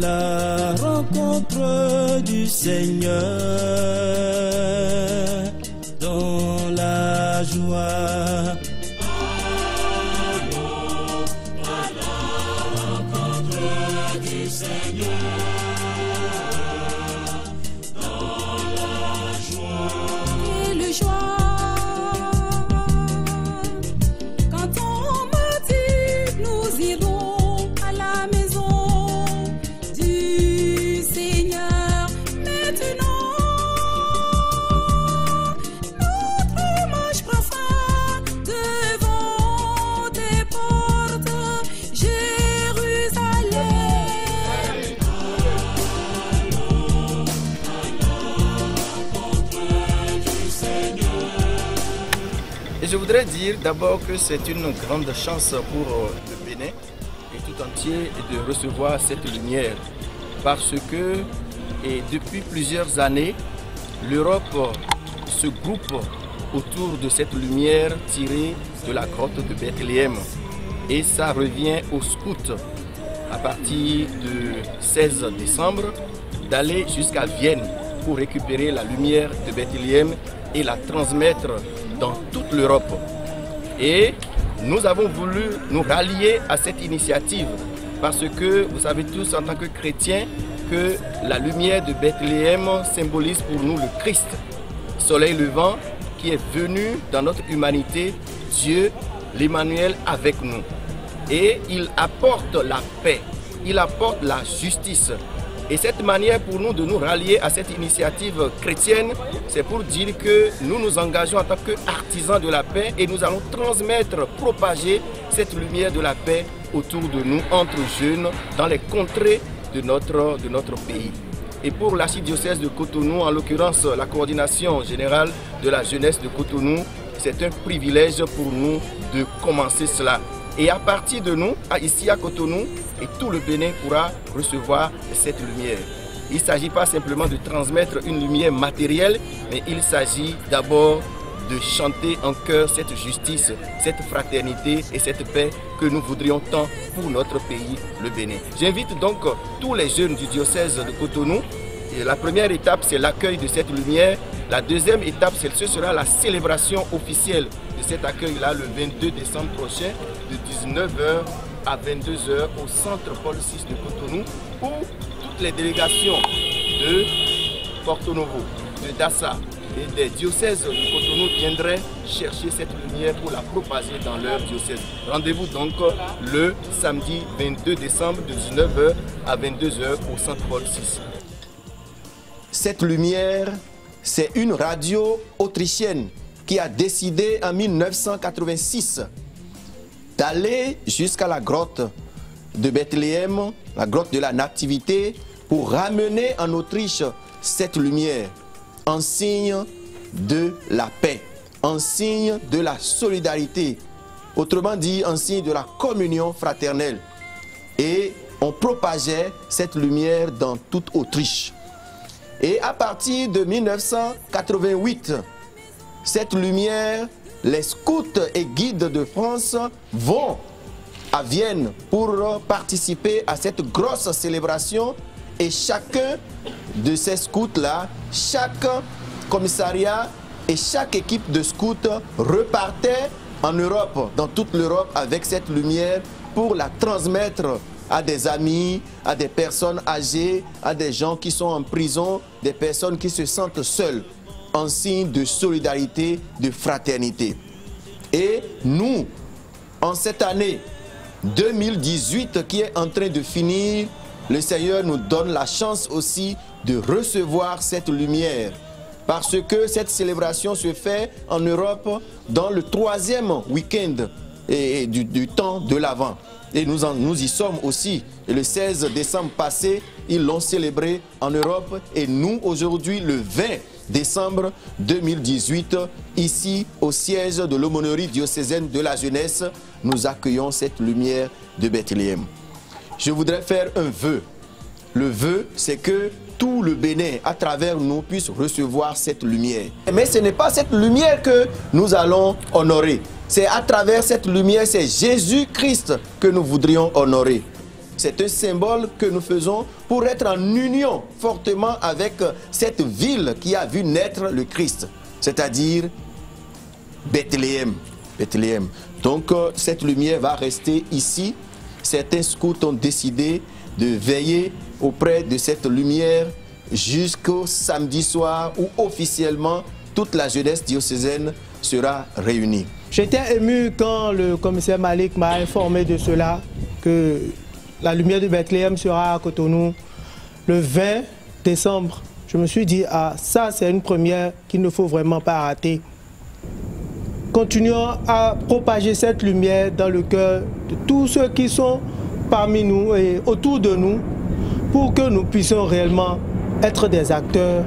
la rencontre du Seigneur dans la joie. Allons à la rencontre du Seigneur dans la joie. Quelle joie quand on m'a dit nous irons à la maison du Seigneur. Maintenant notre marche prend devant tes portes, Jérusalem. Et je voudrais dire d'abord que c'est une grande chance pour le Bénin et tout entier de recevoir cette lumière. Parce que et depuis plusieurs années, l'Europe se groupe autour de cette lumière tirée de la grotte de Bethléem. Et ça revient aux scouts à partir du 16 décembre d'aller jusqu'à Vienne pour récupérer la lumière de Bethléem et la transmettre dans toute l'Europe. Et nous avons voulu nous rallier à cette initiative parce que vous savez tous en tant que chrétiens que la lumière de Bethléem symbolise pour nous le Christ, soleil levant qui est venu dans notre humanité, Dieu, l'Emmanuel avec nous. Et il apporte la paix, il apporte la justice. Et cette manière pour nous de nous rallier à cette initiative chrétienne, c'est pour dire que nous nous engageons en tant qu'artisans de la paix et nous allons transmettre, propager cette lumière de la paix autour de nous, entre jeunes, dans les contrées de notre pays. Et pour l'archidiocèse de Cotonou, en l'occurrence la coordination générale de la jeunesse de Cotonou, c'est un privilège pour nous de commencer cela. Et à partir de nous, ici à Cotonou, et tout le Bénin pourra recevoir cette lumière. Il ne s'agit pas simplement de transmettre une lumière matérielle, mais il s'agit d'abord de chanter en chœur cette justice, cette fraternité et cette paix que nous voudrions tant pour notre pays, le Bénin. J'invite donc tous les jeunes du diocèse de Cotonou. Et la première étape, c'est l'accueil de cette lumière. La deuxième étape, ce sera la célébration officielle de cet accueil-là le 22 décembre prochain, de 19h à 22h au centre Paul VI de Cotonou, où toutes les délégations de Porto Novo, de Dassa et des diocèses de Cotonou viendraient chercher cette lumière pour la propager dans leur diocèse. Rendez-vous donc le samedi 22 décembre de 19h à 22h au centre Paul VI. Cette lumière, c'est une radio autrichienne qui a décidé en 1986 d'aller jusqu'à la grotte de Bethléem, la grotte de la Nativité, pour ramener en Autriche cette lumière en signe de la paix, en signe de la solidarité, autrement dit en signe de la communion fraternelle. Et on propageait cette lumière dans toute Autriche. Et à partir de 1988, cette lumière, les scouts et guides de France vont à Vienne pour participer à cette grosse célébration. Et chacun de ces scouts-là, chaque commissariat et chaque équipe de scouts repartait en Europe, dans toute l'Europe, avec cette lumière pour la transmettre à des amis, à des personnes âgées, à des gens qui sont en prison, des personnes qui se sentent seules, en signe de solidarité, de fraternité. Et nous, en cette année 2018 qui est en train de finir, le Seigneur nous donne la chance aussi de recevoir cette lumière. Parce que cette célébration se fait en Europe dans le 3e week-end du temps de l'Avent. Et nous y sommes aussi. Et le 16 décembre passé, ils l'ont célébré en Europe. Et nous, aujourd'hui, le 20 décembre 2018, ici au siège de l'aumônerie diocésaine de la jeunesse, nous accueillons cette lumière de Bethléem. Je voudrais faire un vœu. Le vœu, c'est que tout le Bénin, à travers nous, puisse recevoir cette lumière. Mais ce n'est pas cette lumière que nous allons honorer. C'est à travers cette lumière, c'est Jésus-Christ que nous voudrions honorer. c'est un symbole que nous faisons pour être en union fortement avec cette ville qui a vu naître le Christ, c'est-à-dire Bethléem. Bethléem. Donc cette lumière va rester ici. Certains scouts ont décidé de veiller auprès de cette lumière jusqu'au samedi soir où officiellement toute la jeunesse diocésaine sera réunie. J'étais ému quand le commissaire Malik m'a informé de cela, que la lumière de Bethléem sera à Cotonou le 20 décembre. Je me suis dit, ah, ça c'est une première qu'il ne faut vraiment pas rater. Continuons à propager cette lumière dans le cœur de tous ceux qui sont parmi nous et autour de nous pour que nous puissions réellement être des acteurs